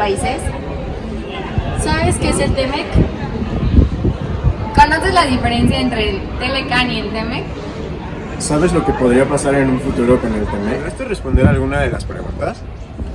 países? ¿Sabes qué es el TEMEC? ¿Conoces la diferencia entre el Telecan y el TEMEC? ¿Sabes lo que podría pasar en un futuro con el TEMEC? ¿Lograste responder alguna de las preguntas?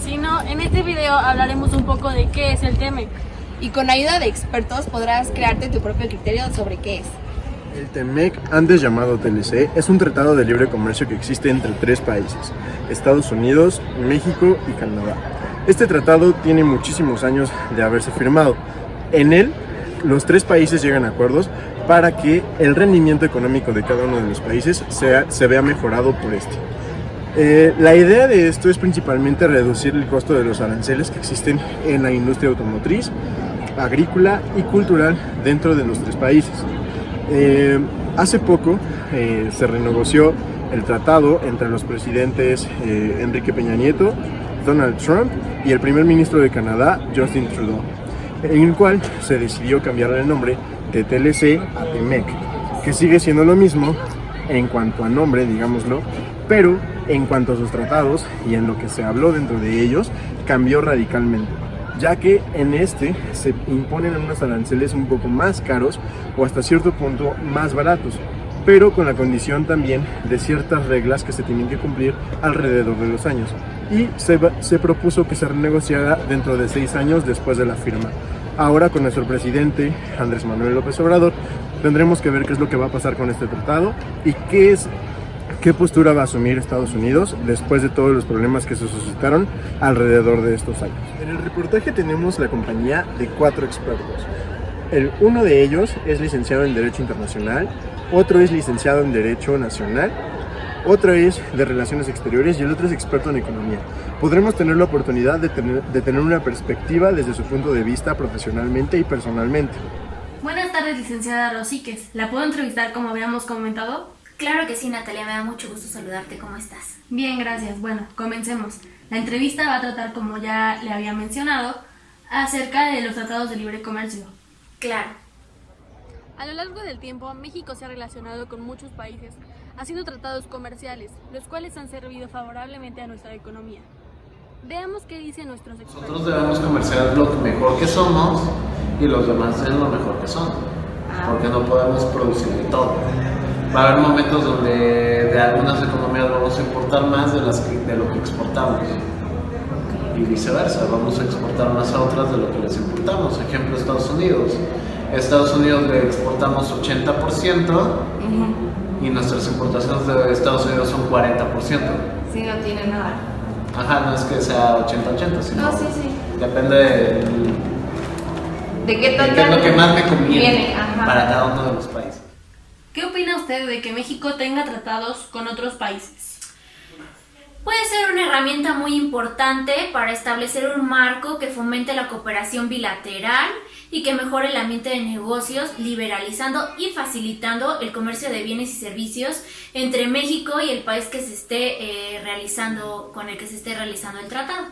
Si no, en este video hablaremos un poco de qué es el TEMEC. Y con ayuda de expertos podrás crearte tu propio criterio sobre qué es. El TEMEC, antes llamado TLC, es un tratado de libre comercio que existe entre tres países, Estados Unidos, México y Canadá. Este tratado tiene muchísimos años de haberse firmado. En él, los tres países llegan a acuerdos para que el rendimiento económico de cada uno de los países se vea mejorado por este. La idea de esto es principalmente reducir el costo de los aranceles que existen en la industria automotriz, agrícola y cultural dentro de los tres países. Hace poco se renegoció el tratado entre los presidentes Enrique Peña Nieto, Donald Trump y el primer ministro de Canadá, Justin Trudeau, en el cual se decidió cambiarle el nombre de TLC a TEMEC, que sigue siendo lo mismo en cuanto a nombre, digámoslo, pero en cuanto a sus tratados y en lo que se habló dentro de ellos, cambió radicalmente, ya que en este se imponen unos aranceles un poco más caros o hasta cierto punto más baratos, pero con la condición también de ciertas reglas que se tienen que cumplir alrededor de los años. Y se propuso que se renegociara dentro de 6 años después de la firma. Ahora con nuestro presidente Andrés Manuel López Obrador tendremos que ver qué es lo que va a pasar con este tratado y qué postura va a asumir Estados Unidos después de todos los problemas que se suscitaron alrededor de estos años. En el reportaje tenemos la compañía de 4 expertos. Uno de ellos es licenciado en Derecho Internacional, otro es licenciado en Derecho Nacional, otro es de Relaciones Exteriores y el otro es experto en Economía. Podremos tener la oportunidad de tener una perspectiva desde su punto de vista profesionalmente y personalmente. Buenas tardes, licenciada Rosiques. ¿La puedo entrevistar como habíamos comentado? Claro que sí, Natalia, me da mucho gusto saludarte. ¿Cómo estás? Bien, gracias. Bueno, comencemos. La entrevista va a tratar, como ya le había mencionado, acerca de los tratados de libre comercio. Claro. A lo largo del tiempo, México se ha relacionado con muchos países, haciendo tratados comerciales, los cuales han servido favorablemente a nuestra economía. Veamos qué dicen nuestros expertos. Nosotros debemos comerciar lo mejor que somos y los demás en lo mejor que son, porque no podemos producir de todo. Va a haber momentos donde de algunas economías vamos a importar más de lo que exportamos y viceversa, vamos a exportar más a otras de lo que les importamos. Ejemplo, Estados Unidos. Estados Unidos le exportamos 80% y nuestras importaciones de Estados Unidos son 40%. Sí, no tiene nada. Ajá, no es que sea 80-80, sino No, sí. depende ¿De qué de qué es lo que más me conviene Ajá. para cada uno de los países. ¿Qué opina usted de que México tenga tratados con otros países? Puede ser una herramienta muy importante para establecer un marco que fomente la cooperación bilateral y que mejore el ambiente de negocios, liberalizando y facilitando el comercio de bienes y servicios entre México y el país que se esté realizando, con el que se esté realizando el tratado.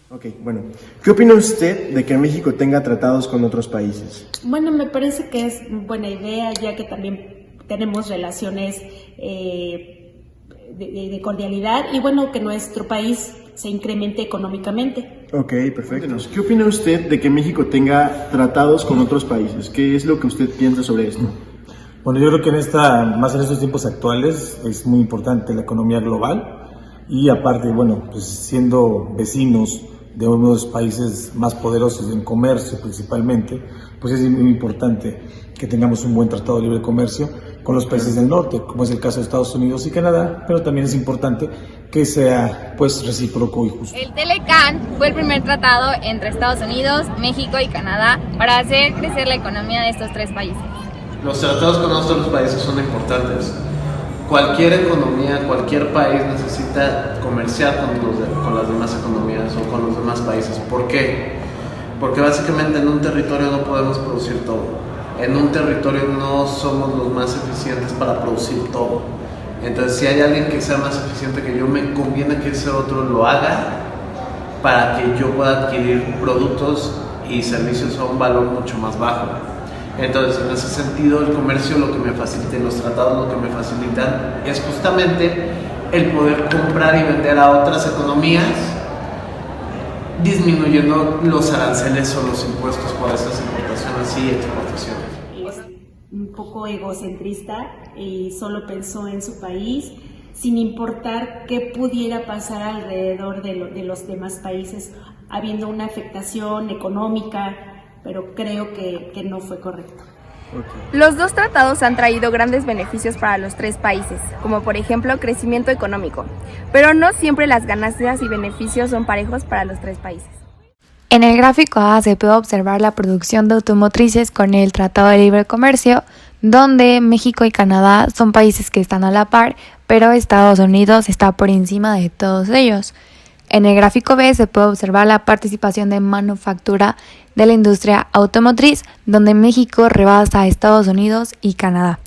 Ok, bueno, ¿qué opina usted de que México tenga tratados con otros países? Bueno, me parece que es buena idea, ya que también tenemos relaciones de cordialidad y bueno, que nuestro país se incremente económicamente. Ok, perfecto. ¿Qué opina usted de que México tenga tratados con otros países? ¿Qué es lo que usted piensa sobre esto? Bueno, yo creo que más en estos tiempos actuales es muy importante la economía global y aparte, bueno, pues siendo vecinos de uno de los países más poderosos en comercio principalmente, pues es muy importante que tengamos un buen tratado de libre comercio con los países del norte, como es el caso de Estados Unidos y Canadá, pero también es importante que sea pues recíproco y justo. El Telecan fue el primer tratado entre Estados Unidos, México y Canadá para hacer crecer la economía de estos tres países. Los tratados con otros países son importantes. Cualquier economía, cualquier país necesita comerciar con las demás economías o con los demás países. ¿Por qué? Porque básicamente en un territorio no podemos producir todo. En un territorio no somos los más eficientes para producir todo. Entonces, si hay alguien que sea más eficiente que yo, me conviene que ese otro lo haga para que yo pueda adquirir productos y servicios a un valor mucho más bajo. Entonces, en ese sentido, el comercio lo que me facilita y los tratados lo que me facilitan es justamente el poder comprar y vender a otras economías disminuyendo los aranceles o los impuestos por estas importaciones y exportaciones. Es un poco egocentrista y solo pensó en su país, sin importar qué pudiera pasar alrededor de los demás países, habiendo una afectación económica, pero creo que no fue correcto. Los dos tratados han traído grandes beneficios para los tres países, como por ejemplo crecimiento económico, pero no siempre las ganancias y beneficios son parejos para los tres países. En el gráfico A se puede observar la producción de automotrices con el Tratado de Libre Comercio, donde México y Canadá son países que están a la par, pero Estados Unidos está por encima de todos ellos. En el gráfico B se puede observar la participación de manufactura de la industria automotriz, donde México rebasa a Estados Unidos y Canadá.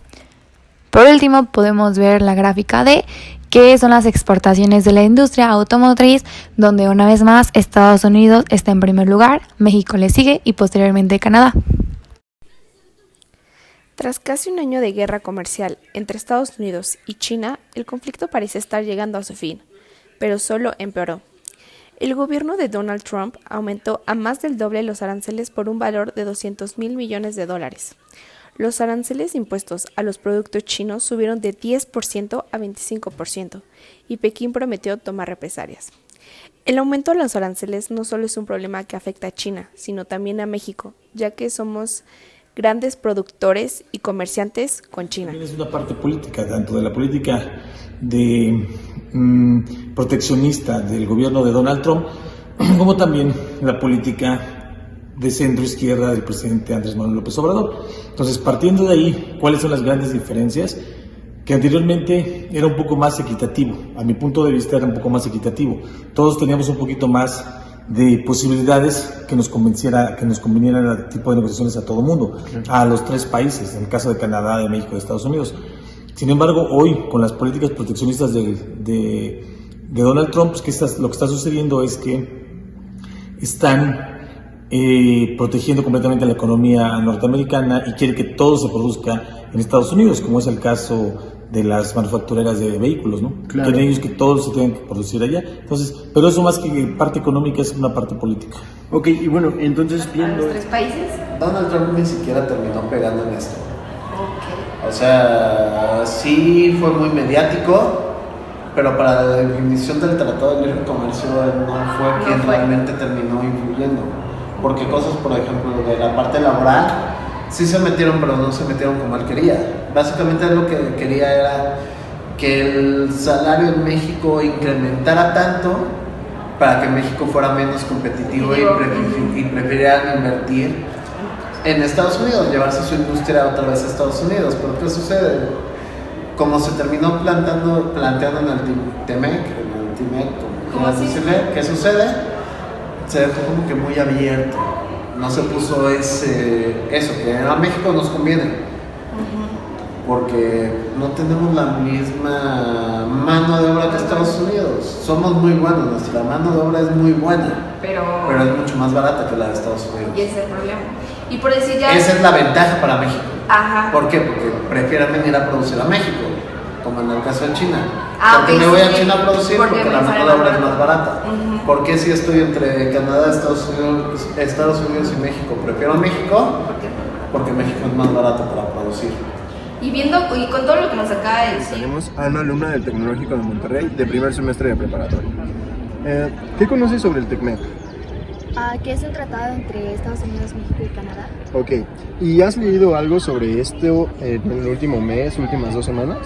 Por último, podemos ver la gráfica D, que son las exportaciones de la industria automotriz, donde una vez más Estados Unidos está en primer lugar, México le sigue y posteriormente Canadá. Tras casi un año de guerra comercial entre Estados Unidos y China, el conflicto parece estar llegando a su fin, pero solo empeoró. El gobierno de Donald Trump aumentó a más del doble los aranceles por un valor de $200 mil millones. Los aranceles impuestos a los productos chinos subieron de 10% a 25% y Pekín prometió tomar represalias. El aumento de los aranceles no solo es un problema que afecta a China, sino también a México, ya que somos grandes productores y comerciantes con China. Es una parte política, tanto de la política de proteccionista del gobierno de Donald Trump, como también la política de centro-izquierda del presidente Andrés Manuel López Obrador. Entonces, partiendo de ahí, ¿cuáles son las grandes diferencias? Que anteriormente era un poco más equitativo, a mi punto de vista era un poco más equitativo. Todos teníamos un poquito más de posibilidades que nos convinieran el tipo de negociaciones a todo el mundo, a los tres países, en el caso de Canadá, de México y de Estados Unidos. Sin embargo, hoy, con las políticas proteccionistas de Donald Trump, pues, lo que está sucediendo es que están protegiendo completamente la economía norteamericana y quiere que todo se produzca en Estados Unidos, como es el caso de las manufactureras de vehículos, ¿no? Claro. Quieren ellos que todo se tenga que producir allá. Entonces, pero eso más que parte económica es una parte política. Ok, y bueno, entonces viendo... ¿Los tres países? Donald Trump ni siquiera terminó pegando en esto. O sea, sí fue muy mediático, pero para la definición del Tratado de Libre Comercio no fue quien realmente terminó influyendo. Porque cosas, por ejemplo, de la parte laboral, sí se metieron, pero no se metieron como él quería. Básicamente lo que quería era que el salario en México incrementara tanto para que México fuera menos competitivo y prefirieran invertir en Estados Unidos, llevarse su industria otra vez a Estados Unidos. Pero ¿qué sucede? Como se terminó planteando en el TEMEC, ¿cómo decirle? ¿Qué sucede? Se dejó como que muy abierto. No se puso eso, que a México nos conviene. Porque no tenemos la misma mano de obra que Estados Unidos. Somos muy buenos, nuestra mano de obra es muy buena, pero es mucho más barata que la de Estados Unidos. Y ese es el problema. Y por decir ya... Esa es la ventaja para México. Ajá. ¿Por qué? Porque prefieren venir a producir a México, como en el caso de China. Porque okay, me voy a China a producir porque la mano de obra es más barata. ¿Por qué si estoy entre Canadá, Estados Unidos y México? Prefiero México porque México es más barato para producir. Y con todo lo que nos acaba de decir... Tenemos a una alumna del Tecnológico de Monterrey de primer semestre de preparatoria. ¿Qué conoces sobre el TECMEC? Que es un tratado entre Estados Unidos, México y Canadá. Ok. ¿Y has leído algo sobre esto en el último mes, últimas 2 semanas?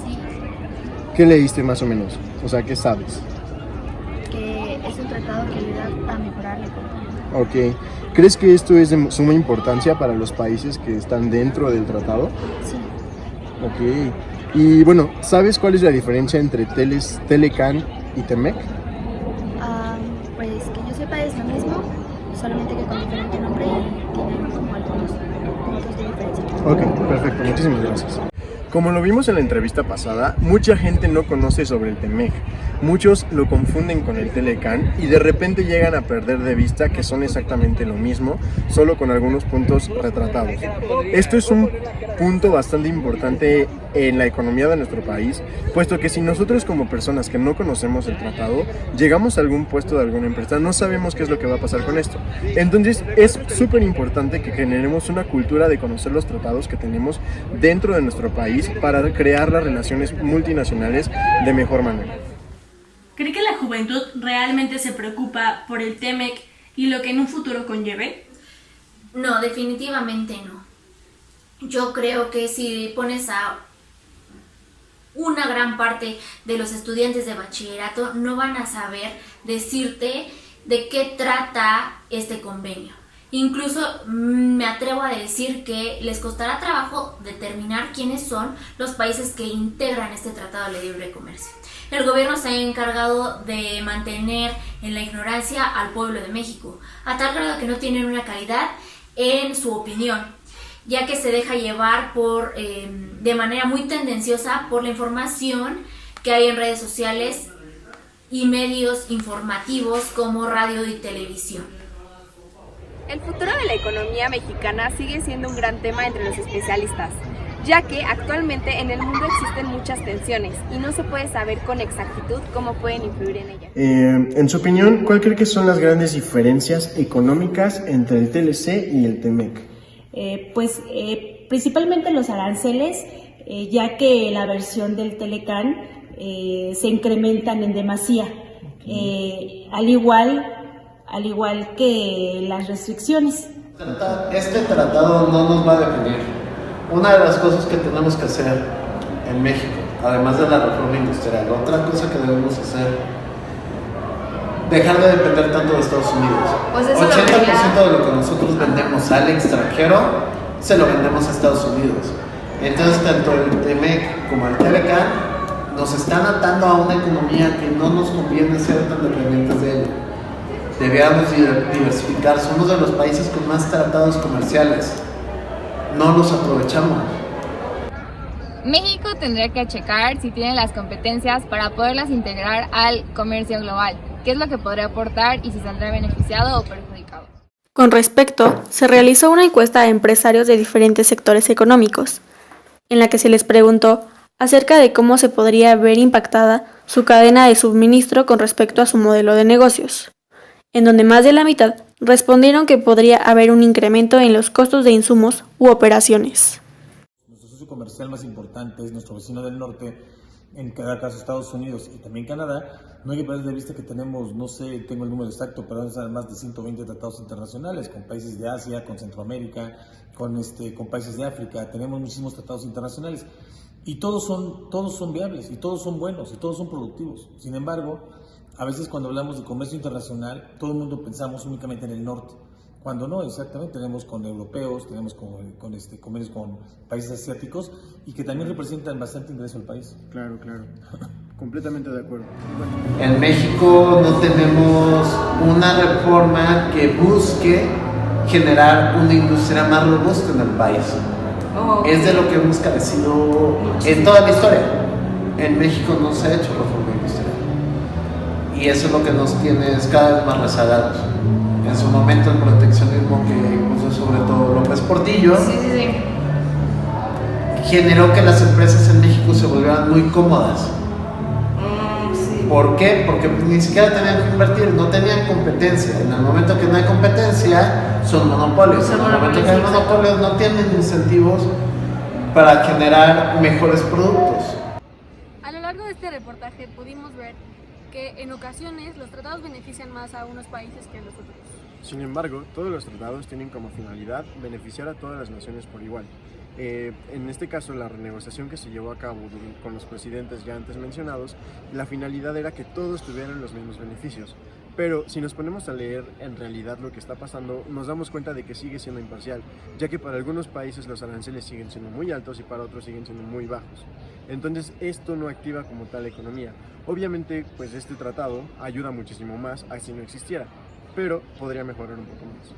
Sí. ¿Qué leíste más o menos? O sea, ¿qué sabes? Que es un tratado que ayuda a mejorar la economía. Ok. ¿Crees que esto es de suma importancia para los países que están dentro del tratado? Sí. Ok. Y bueno, ¿sabes cuál es la diferencia entre Telecan y TEMEC? Pues que yo sepa es lo mismo, solamente que con diferente nombre y tienen como algunos puntos de diferencia. Ok, perfecto. Muchísimas gracias. Como lo vimos en la entrevista pasada, mucha gente no conoce sobre el TEMEC. Muchos lo confunden con el Telecán y de repente llegan a perder de vista que son exactamente lo mismo, solo con algunos puntos retratados. Esto es un punto bastante importante en la economía de nuestro país, puesto que si nosotros como personas que no conocemos el tratado, llegamos a algún puesto de alguna empresa, no sabemos qué es lo que va a pasar con esto. Entonces es súper importante que generemos una cultura de conocer los tratados que tenemos dentro de nuestro país para crear las relaciones multinacionales de mejor manera. ¿Cree que la juventud realmente se preocupa por el TEMEC y lo que en un futuro conlleve? No, definitivamente no. Yo creo que si pones a una gran parte de los estudiantes de bachillerato, no van a saber decirte de qué trata este convenio. Incluso me atrevo a decir que les costará trabajo determinar quiénes son los países que integran este tratado de libre comercio. El gobierno se ha encargado de mantener en la ignorancia al pueblo de México, a tal grado que no tienen una calidad en su opinión, ya que se deja llevar de manera muy tendenciosa por la información que hay en redes sociales y medios informativos como radio y televisión. El futuro de la economía mexicana sigue siendo un gran tema entre los especialistas, ya que actualmente en el mundo existen muchas tensiones y no se puede saber con exactitud cómo pueden influir en ella. En su opinión, ¿cuál cree que son las grandes diferencias económicas entre el TLC y el TEMEC? Principalmente los aranceles, ya que la versión del Telecán se incrementan en demasía, al igual que las restricciones. Este tratado no nos va a definir. Una de las cosas que tenemos que hacer en México, además de la reforma industrial, otra cosa que debemos hacer, dejar de depender tanto de Estados Unidos. Pues 80% de lo que nosotros vendemos al extranjero, se lo vendemos a Estados Unidos. Entonces, tanto el TEMEC como el Telecán nos están atando a una economía que no nos conviene ser tan dependientes de ella. Deberíamos diversificar, somos de los países con más tratados comerciales. No los aprovechamos. México tendría que checar si tiene las competencias para poderlas integrar al comercio global, qué es lo que podría aportar y si saldrá beneficiado o perjudicado. Con respecto, se realizó una encuesta a empresarios de diferentes sectores económicos, en la que se les preguntó acerca de cómo se podría ver impactada su cadena de suministro con respecto a su modelo de negocios, en donde más de la mitad respondieron que podría haber un incremento en los costos de insumos u operaciones. Nuestro socio comercial más importante es nuestro vecino del norte, en cada caso Estados Unidos y también Canadá. No hay que perder de vista que tenemos, no sé, tengo el número exacto, pero son más de 120 tratados internacionales con países de Asia, con Centroamérica, con países de África. Tenemos muchísimos tratados internacionales y todos son viables y todos son buenos y todos son productivos. Sin embargo, a veces cuando hablamos de comercio internacional, todo el mundo pensamos únicamente en el norte, cuando no, exactamente, tenemos con europeos, tenemos convenios con países asiáticos y que también representan bastante ingreso al país. Claro, completamente de acuerdo. En México no tenemos una reforma que busque generar una industria más robusta en el país. Es de lo que hemos carecido en toda la historia. En México no se ha hecho reforma industrial. Y eso es lo que nos tiene cada vez más rezagados. En su momento el proteccionismo que impuso sobre todo López Portillo generó que las empresas en México se volvieran muy cómodas. ¿Por qué? Porque ni siquiera tenían que invertir, no tenían competencia. En el momento que no hay competencia, son monopolios. En el momento que hay monopolios, no tienen incentivos para generar mejores productos. A lo largo de este reportaje pudimos ver que en ocasiones los tratados benefician más a unos países que a los otros. Sin embargo, todos los tratados tienen como finalidad beneficiar a todas las naciones por igual. En este caso, la renegociación que se llevó a cabo con los presidentes ya antes mencionados, la finalidad era que todos tuvieran los mismos beneficios. Pero si nos ponemos a leer en realidad lo que está pasando, nos damos cuenta de que sigue siendo imparcial, ya que para algunos países los aranceles siguen siendo muy altos y para otros siguen siendo muy bajos. Entonces esto no activa como tal la economía. Obviamente, pues este tratado ayuda muchísimo más a si no existiera, pero podría mejorar un poco más.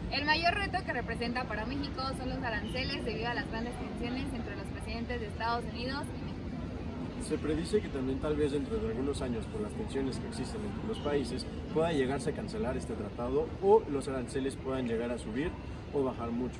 El mayor reto que representa para México son los aranceles debido a las grandes tensiones entre los presidentes de Estados Unidos y México. Se predice que también tal vez dentro de algunos años, por las tensiones que existen entre los países, pueda llegarse a cancelar este tratado o los aranceles puedan llegar a subir o bajar mucho.